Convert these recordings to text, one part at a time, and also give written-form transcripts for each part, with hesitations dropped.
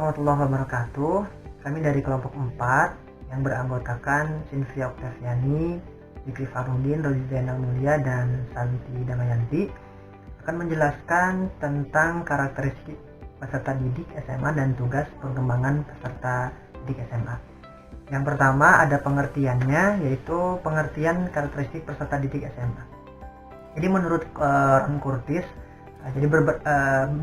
warahmatullahi wabarakatuh. Kami dari kelompok 4 yang beranggotakan Sinfia Oktaviani, Zikri Farudin, Rozi Zainal Mulia, dan Santi Damayanti akan menjelaskan tentang karakteristik peserta didik SMA dan tugas pengembangan peserta didik SMA. Yang pertama ada pengertiannya, yaitu pengertian karakteristik peserta didik SMA. Jadi menurut Ron Curtis, jadi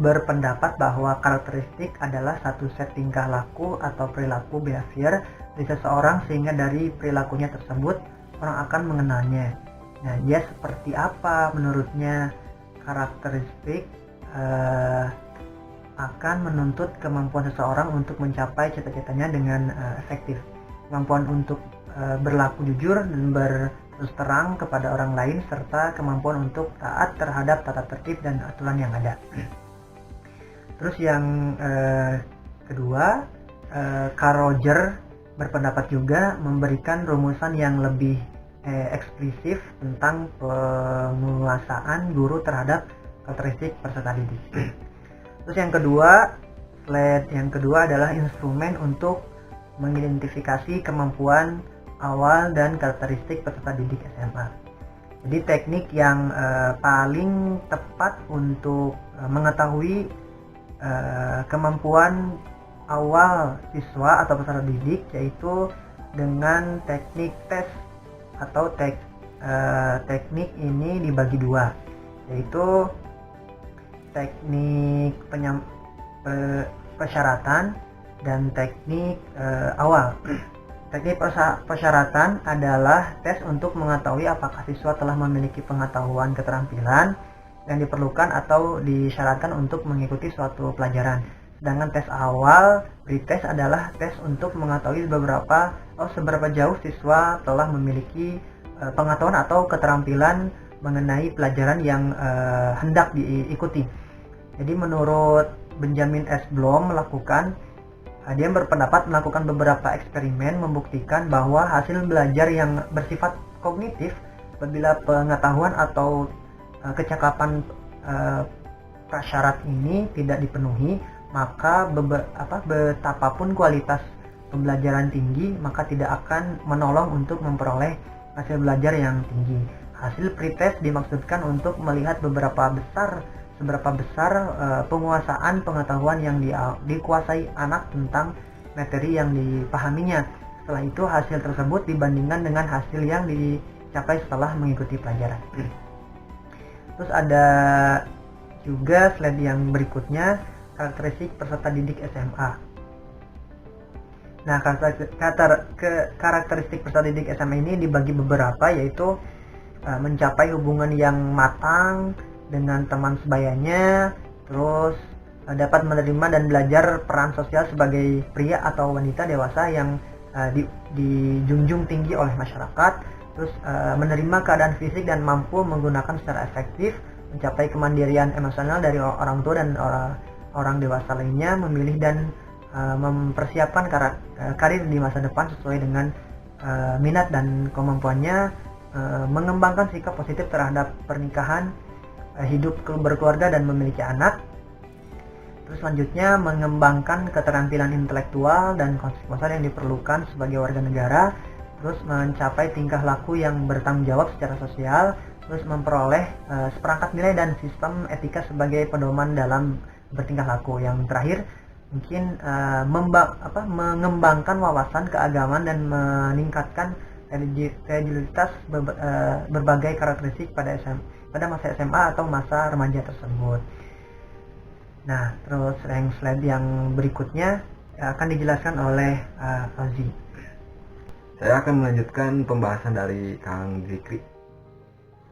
berpendapat bahwa karakteristik adalah satu set tingkah laku atau perilaku behavior dari seseorang sehingga dari perilakunya tersebut orang akan mengenalnya. Nah, dia seperti apa menurutnya? Karakteristik akan menuntut kemampuan seseorang untuk mencapai cita-citanya dengan efektif, kemampuan untuk berlaku jujur dan terus terang kepada orang lain, serta kemampuan untuk taat terhadap tata tertib dan aturan yang ada. Terus yang kedua, Carl Roger berpendapat juga memberikan rumusan yang lebih eksplisif tentang penguasaan guru terhadap karakteristik peserta didik. Terus yang kedua, slide yang kedua adalah instrumen untuk mengidentifikasi kemampuan awal dan karakteristik peserta didik SMA. Jadi teknik yang paling tepat untuk mengetahui kemampuan awal siswa atau peserta didik yaitu dengan teknik tes atau teknik ini dibagi dua, yaitu teknik persyaratan dan teknik awal. Teknik persyaratan adalah tes untuk mengetahui apakah siswa telah memiliki pengetahuan keterampilan yang diperlukan atau disyaratkan untuk mengikuti suatu pelajaran. Sedangkan tes awal, pretest, adalah tes untuk mengetahui seberapa jauh siswa telah memiliki pengetahuan atau keterampilan mengenai pelajaran yang hendak diikuti. Jadi menurut Benjamin S. Bloom dia berpendapat melakukan beberapa eksperimen membuktikan bahwa hasil belajar yang bersifat kognitif apabila pengetahuan atau kecakapan prasyarat ini tidak dipenuhi, maka betapapun kualitas pembelajaran tinggi, maka tidak akan menolong untuk memperoleh hasil belajar yang tinggi. Hasil pretest dimaksudkan untuk melihat seberapa besar penguasaan pengetahuan yang dikuasai anak tentang materi yang dipahaminya. Setelah itu hasil tersebut dibandingkan dengan hasil yang dicapai setelah mengikuti pelajaran. Terus ada juga slide yang berikutnya, karakteristik peserta didik SMA. Nah, karakteristik peserta didik SMA ini dibagi beberapa, yaitu mencapai hubungan yang matang dengan teman sebayanya, terus dapat menerima dan belajar peran sosial sebagai pria atau wanita dewasa yang dijunjung tinggi oleh masyarakat, terus menerima keadaan fisik dan mampu menggunakan secara efektif, mencapai kemandirian emosional dari orang tua dan orang dewasa lainnya, memilih dan mempersiapkan karir di masa depan sesuai dengan minat dan kemampuannya, mengembangkan sikap positif terhadap pernikahan, hidup berkeluarga dan memiliki anak. Terus selanjutnya mengembangkan keterampilan intelektual dan konsekuensi yang diperlukan sebagai warga negara, terus mencapai tingkah laku yang bertanggung jawab secara sosial, terus memperoleh seperangkat nilai dan sistem etika sebagai pedoman dalam bertingkah laku. Yang terakhir mungkin mengembangkan wawasan keagamaan dan meningkatkan religiusitas berbagai karakteristik pada masa SMA atau masa remaja tersebut. Nah, terus slide yang berikutnya akan dijelaskan oleh Rozi. Saya akan melanjutkan pembahasan dari Kang Zikri.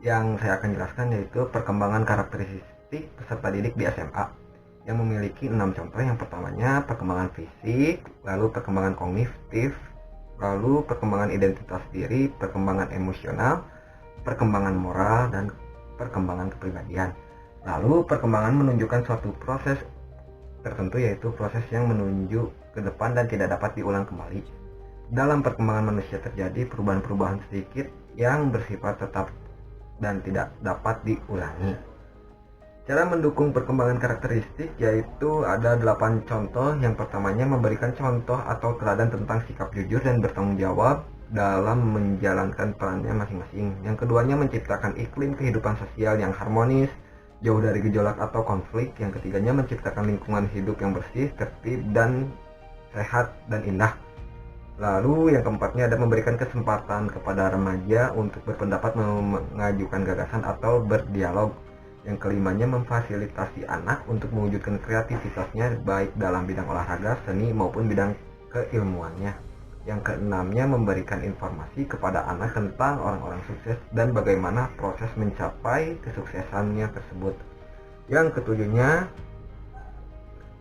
Yang saya akan jelaskan yaitu perkembangan karakteristik peserta didik di SMA yang memiliki 6 contoh. Yang pertamanya perkembangan fisik, lalu perkembangan kognitif, lalu perkembangan identitas diri, perkembangan emosional, perkembangan moral, dan perkembangan kepribadian. Lalu perkembangan menunjukkan suatu proses tertentu, yaitu proses yang menuju ke depan dan tidak dapat diulang kembali. Dalam perkembangan manusia terjadi perubahan-perubahan sedikit yang bersifat tetap dan tidak dapat diulangi. Cara mendukung perkembangan karakteristik yaitu ada 8 contoh. Yang pertamanya memberikan contoh atau teladan tentang sikap jujur dan bertanggung jawab dalam menjalankan perannya masing-masing. Yang keduanya menciptakan iklim kehidupan sosial yang harmonis, jauh dari gejolak atau konflik. Yang ketiganya menciptakan lingkungan hidup yang bersih, tertib, dan sehat dan indah. Lalu yang keempatnya ada memberikan kesempatan kepada remaja untuk berpendapat, mengajukan gagasan, atau berdialog. Yang kelimanya memfasilitasi anak untuk mewujudkan kreativitasnya baik dalam bidang olahraga, seni, maupun bidang keilmuannya. Yang keenamnya memberikan informasi kepada anak tentang orang-orang sukses dan bagaimana proses mencapai kesuksesannya tersebut. Yang ketujuhnya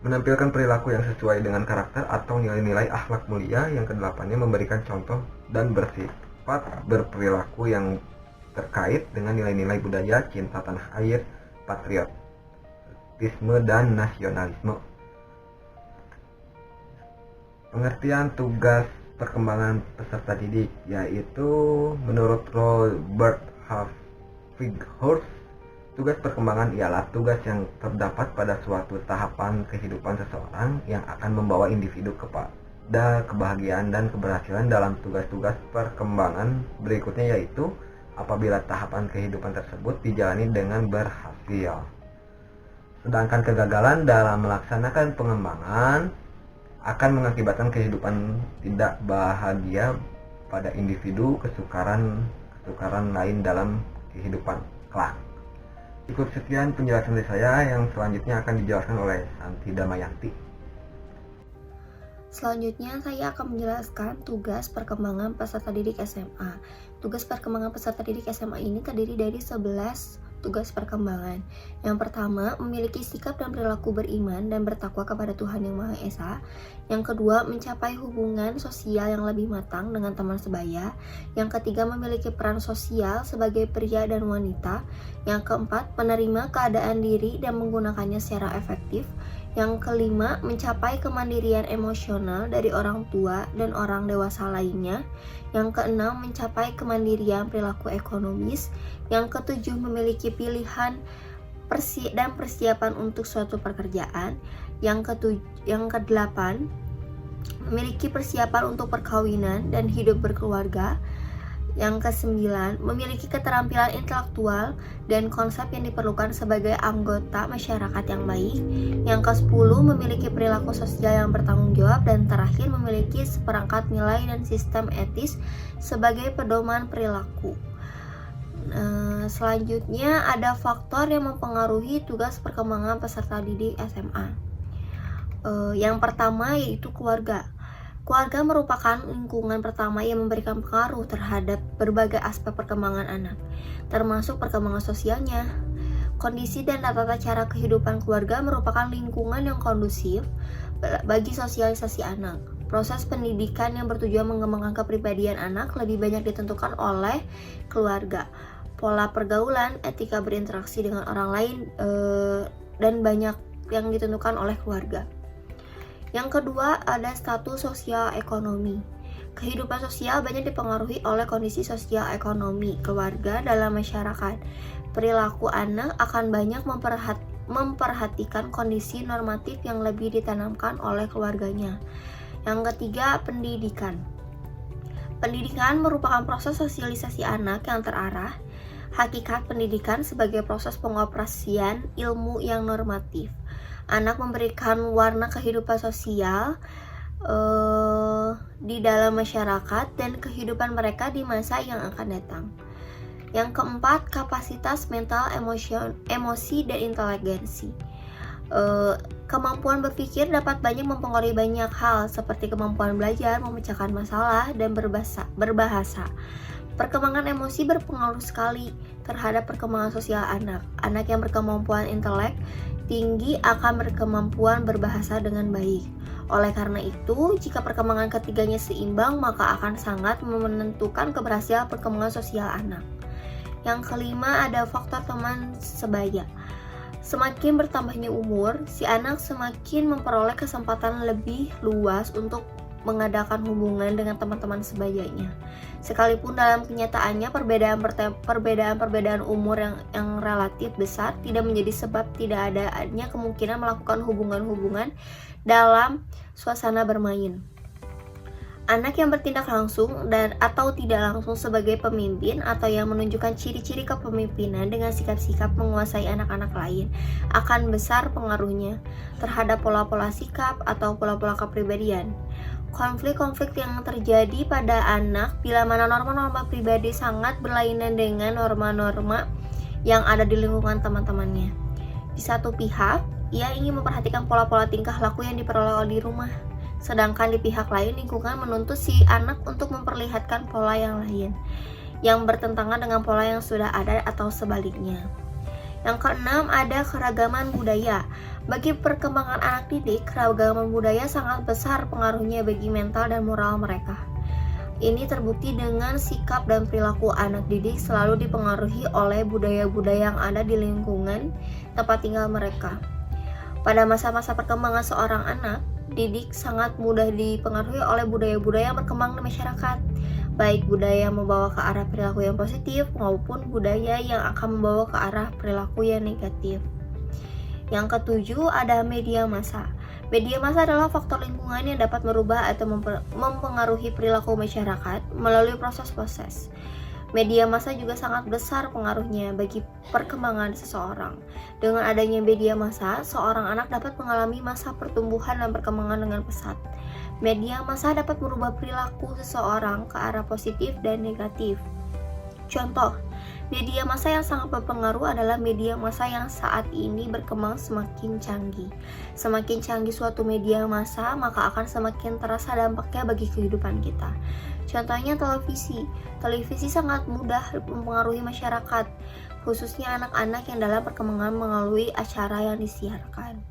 menampilkan perilaku yang sesuai dengan karakter atau nilai-nilai akhlak mulia. Yang kedelapannya memberikan contoh dan bersifat berperilaku yang terkait dengan nilai-nilai budaya, cinta tanah air, patriotisme, dan nasionalisme. Pengertian tugas perkembangan peserta didik yaitu menurut Robert Halfwig-Horst, tugas perkembangan ialah tugas yang terdapat pada suatu tahapan kehidupan seseorang yang akan membawa individu kepada kebahagiaan dan keberhasilan dalam tugas-tugas perkembangan berikutnya, yaitu apabila tahapan kehidupan tersebut dijalani dengan berhasil. Sedangkan kegagalan dalam melaksanakan pengembangan akan mengakibatkan kehidupan tidak bahagia pada individu, kesukaran lain dalam kehidupan kelak. Cukup sekian penjelasan dari saya, yang selanjutnya akan dijelaskan oleh Santi Damayanti. Selanjutnya saya akan menjelaskan tugas perkembangan peserta didik SMA. Tugas perkembangan peserta didik SMA ini terdiri dari 11 tugas perkembangan. Yang pertama, memiliki sikap dan perilaku beriman dan bertakwa kepada Tuhan Yang Maha Esa. Yang kedua, mencapai hubungan sosial yang lebih matang dengan teman sebaya. Yang ketiga, memiliki peran sosial sebagai pria dan wanita. Yang keempat, menerima keadaan diri dan menggunakannya secara efektif. Yang kelima, mencapai kemandirian emosional dari orang tua dan orang dewasa lainnya. Yang keenam, mencapai kemandirian perilaku ekonomis. Yang ketujuh, memiliki pilihan dan persiapan untuk suatu pekerjaan. Yang kedelapan, memiliki persiapan untuk perkawinan dan hidup berkeluarga. Yang kesembilan, memiliki keterampilan intelektual dan konsep yang diperlukan sebagai anggota masyarakat yang baik. Yang ke-10, memiliki perilaku sosial yang bertanggung jawab. Dan terakhir, memiliki seperangkat nilai dan sistem etis sebagai pedoman perilaku. Selanjutnya ada faktor yang mempengaruhi tugas perkembangan peserta didik SMA. Yang pertama yaitu keluarga. Keluarga merupakan lingkungan pertama yang memberikan pengaruh terhadap berbagai aspek perkembangan anak, termasuk perkembangan sosialnya. Kondisi dan tata cara kehidupan keluarga merupakan lingkungan yang kondusif bagi sosialisasi anak. Proses pendidikan yang bertujuan mengembangkan kepribadian anak lebih banyak ditentukan oleh keluarga. Pola pergaulan, etika berinteraksi dengan orang lain, dan banyak yang ditentukan oleh keluarga. Yang kedua ada status sosial ekonomi. Kehidupan sosial banyak dipengaruhi oleh kondisi sosial ekonomi keluarga dalam masyarakat. Perilaku anak akan banyak memperhatikan kondisi normatif yang lebih ditanamkan oleh keluarganya. Yang ketiga, pendidikan. Pendidikan merupakan proses sosialisasi anak yang terarah. Hakikat pendidikan sebagai proses pengoperasian ilmu yang normatif. Anak memberikan warna kehidupan sosial di dalam masyarakat dan kehidupan mereka di masa yang akan datang. Yang keempat, kapasitas mental, emosi, dan inteligensi. Kemampuan berpikir dapat banyak mempengaruhi banyak hal seperti kemampuan belajar, memecahkan masalah, dan berbahasa. Perkembangan emosi berpengaruh sekali terhadap perkembangan sosial anak. Anak yang berkemampuan intelek tinggi akan berkemampuan berbahasa dengan baik. Oleh karena itu, jika perkembangan ketiganya seimbang, maka akan sangat menentukan keberhasilan perkembangan sosial anak. Yang kelima ada faktor teman sebaya. Semakin bertambahnya umur, si anak semakin memperoleh kesempatan lebih luas untuk mengadakan hubungan dengan teman-teman sebayanya. Sekalipun dalam kenyataannya perbedaan umur yang relatif besar tidak menjadi sebab tidak adanya kemungkinan melakukan hubungan-hubungan dalam suasana bermain. Anak yang bertindak langsung dan atau tidak langsung sebagai pemimpin atau yang menunjukkan ciri-ciri kepemimpinan dengan sikap-sikap menguasai anak-anak lain akan besar pengaruhnya terhadap pola-pola sikap atau pola-pola kepribadian. Konflik-konflik yang terjadi pada anak bila mana norma-norma pribadi sangat berlainan dengan norma-norma yang ada di lingkungan teman-temannya. Di satu pihak, ia ingin memperhatikan pola-pola tingkah laku yang diperoleh di rumah. Sedangkan di pihak lain lingkungan menuntut si anak untuk memperlihatkan pola yang lain yang bertentangan dengan pola yang sudah ada atau sebaliknya. Yang keenam, ada keragaman budaya. Bagi perkembangan anak didik, keragaman budaya sangat besar pengaruhnya bagi mental dan moral mereka. Ini terbukti dengan sikap dan perilaku anak didik selalu dipengaruhi oleh budaya-budaya yang ada di lingkungan tempat tinggal mereka. Pada masa-masa perkembangan seorang anak didik sangat mudah dipengaruhi oleh budaya-budaya yang berkembang di masyarakat, baik budaya yang membawa ke arah perilaku yang positif maupun budaya yang akan membawa ke arah perilaku yang negatif. Yang ketujuh, ada media massa. Media massa adalah faktor lingkungan yang dapat merubah atau mempengaruhi perilaku masyarakat melalui proses-proses. Media massa juga sangat besar pengaruhnya bagi perkembangan seseorang. Dengan adanya media massa, seorang anak dapat mengalami masa pertumbuhan dan perkembangan dengan pesat. Media massa dapat merubah perilaku seseorang ke arah positif dan negatif. Contoh, media massa yang sangat berpengaruh adalah media massa yang saat ini berkembang semakin canggih. Semakin canggih suatu media massa, maka akan semakin terasa dampaknya bagi kehidupan kita. Contohnya televisi. Televisi sangat mudah mempengaruhi masyarakat, khususnya anak-anak yang dalam perkembangan melalui acara yang disiarkan.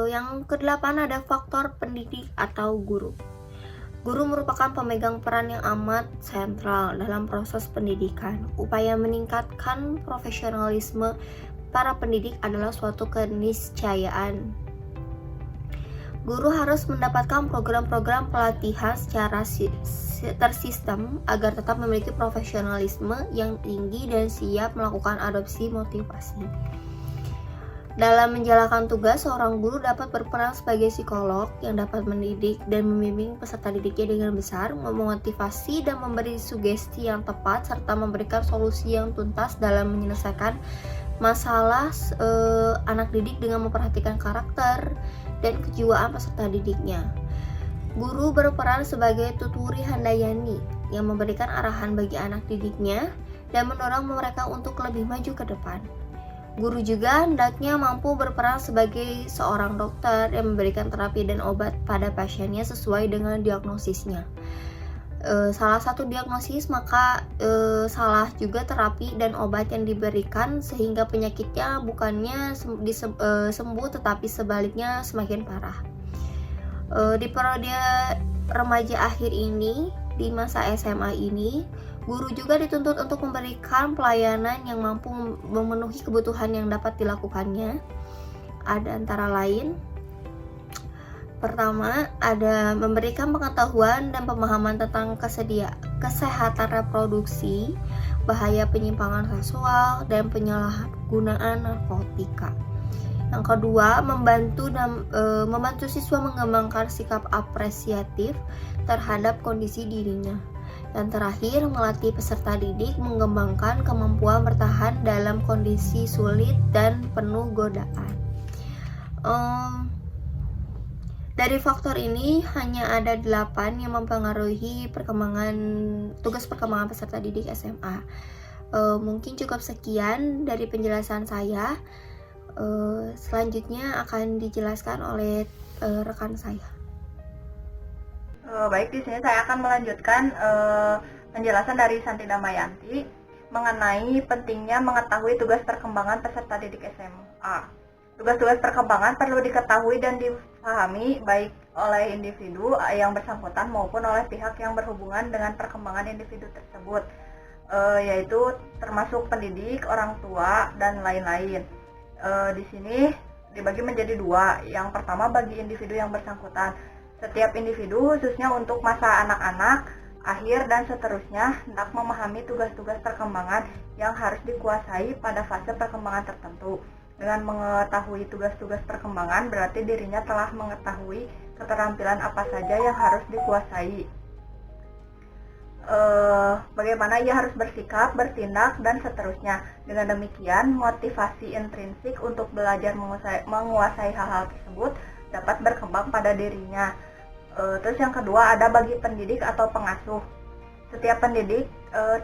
Yang kedelapan, ada faktor pendidik atau guru. Guru merupakan pemegang peran yang amat sentral dalam proses pendidikan. Upaya meningkatkan profesionalisme para pendidik adalah suatu keniscayaan. Guru harus mendapatkan program-program pelatihan secara tersistem agar tetap memiliki profesionalisme yang tinggi dan siap melakukan adopsi motivasi. Dalam menjalankan tugas, seorang guru dapat berperan sebagai psikolog yang dapat mendidik dan membimbing peserta didiknya dengan besar, memotivasi dan memberi sugesti yang tepat, serta memberikan solusi yang tuntas dalam menyelesaikan masalah anak didik dengan memperhatikan karakter dan kejiwaan peserta didiknya. Guru berperan sebagai tuturi handayani yang memberikan arahan bagi anak didiknya dan mendorong mereka untuk lebih maju ke depan. Guru juga hendaknya mampu berperan sebagai seorang dokter yang memberikan terapi dan obat pada pasiennya sesuai dengan diagnosisnya. Salah satu diagnosis, maka salah juga terapi dan obat yang diberikan sehingga penyakitnya bukannya sembuh tetapi sebaliknya semakin parah. Di periode remaja akhir ini, di masa SMA ini, guru juga dituntut untuk memberikan pelayanan yang mampu memenuhi kebutuhan yang dapat dilakukannya. Ada antara lain, pertama, ada memberikan pengetahuan dan pemahaman tentang kesehatan reproduksi, bahaya penyimpangan seksual, dan penyalahgunaan narkotika. Yang kedua, membantu siswa mengembangkan sikap apresiatif terhadap kondisi dirinya. Dan terakhir, melatih peserta didik mengembangkan kemampuan bertahan dalam kondisi sulit dan penuh godaan. Dari faktor ini hanya ada 8 yang mempengaruhi tugas perkembangan peserta didik SMA. Mungkin cukup sekian dari penjelasan saya. Selanjutnya akan dijelaskan oleh rekan saya. Baik, di sini saya akan melanjutkan penjelasan dari Santi Damayanti mengenai pentingnya mengetahui tugas perkembangan peserta didik SMA. Tugas-tugas perkembangan perlu diketahui dan dipahami baik oleh individu yang bersangkutan maupun oleh pihak yang berhubungan dengan perkembangan individu tersebut, yaitu termasuk pendidik, orang tua, dan lain-lain. Di sini dibagi menjadi 2. Yang pertama bagi individu yang bersangkutan. Setiap individu, khususnya untuk masa anak-anak, akhir, dan seterusnya, hendak memahami tugas-tugas perkembangan yang harus dikuasai pada fase perkembangan tertentu. Dengan mengetahui tugas-tugas perkembangan, berarti dirinya telah mengetahui keterampilan apa saja yang harus dikuasai. Bagaimana ia harus bersikap, bertindak, dan seterusnya. Dengan demikian, motivasi intrinsik untuk belajar menguasai hal-hal tersebut dapat berkembang pada dirinya. Terus yang kedua ada bagi pendidik atau pengasuh. Setiap pendidik,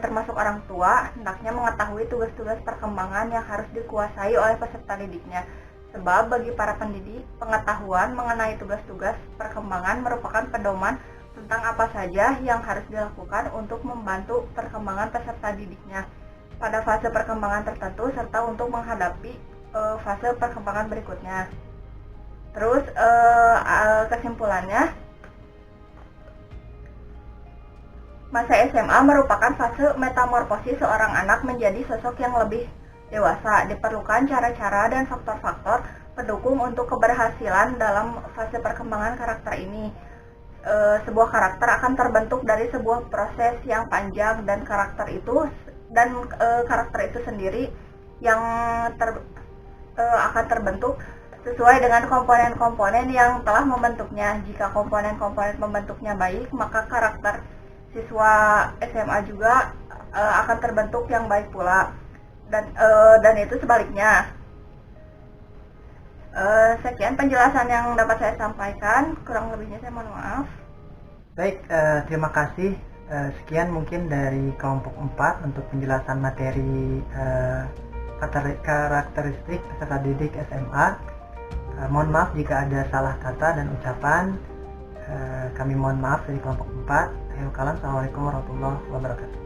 termasuk orang tua, hendaknya mengetahui tugas-tugas perkembangan yang harus dikuasai oleh peserta didiknya. Sebab bagi para pendidik, pengetahuan mengenai tugas-tugas perkembangan merupakan pedoman tentang apa saja yang harus dilakukan untuk membantu perkembangan peserta didiknya pada fase perkembangan tertentu serta untuk menghadapi fase perkembangan berikutnya. Terus kesimpulannya, masa SMA merupakan fase metamorfosis seorang anak menjadi sosok yang lebih dewasa. Diperlukan cara-cara dan faktor-faktor pendukung untuk keberhasilan dalam fase perkembangan karakter ini. Sebuah karakter akan terbentuk dari sebuah proses yang panjang, dan karakter itu sendiri yang akan terbentuk sesuai dengan komponen-komponen yang telah membentuknya. Jika komponen-komponen membentuknya baik, maka karakter siswa SMA juga akan terbentuk yang baik pula, dan itu sebaliknya. Sekian penjelasan yang dapat saya sampaikan, kurang lebihnya saya mohon maaf. Baik, terima kasih. Sekian mungkin dari kelompok 4 untuk penjelasan materi karakteristik peserta didik SMA. Mohon maaf jika ada salah kata dan ucapan. Kami mohon maaf dari kelompok 4. Assalamualaikum warahmatullahi wabarakatuh.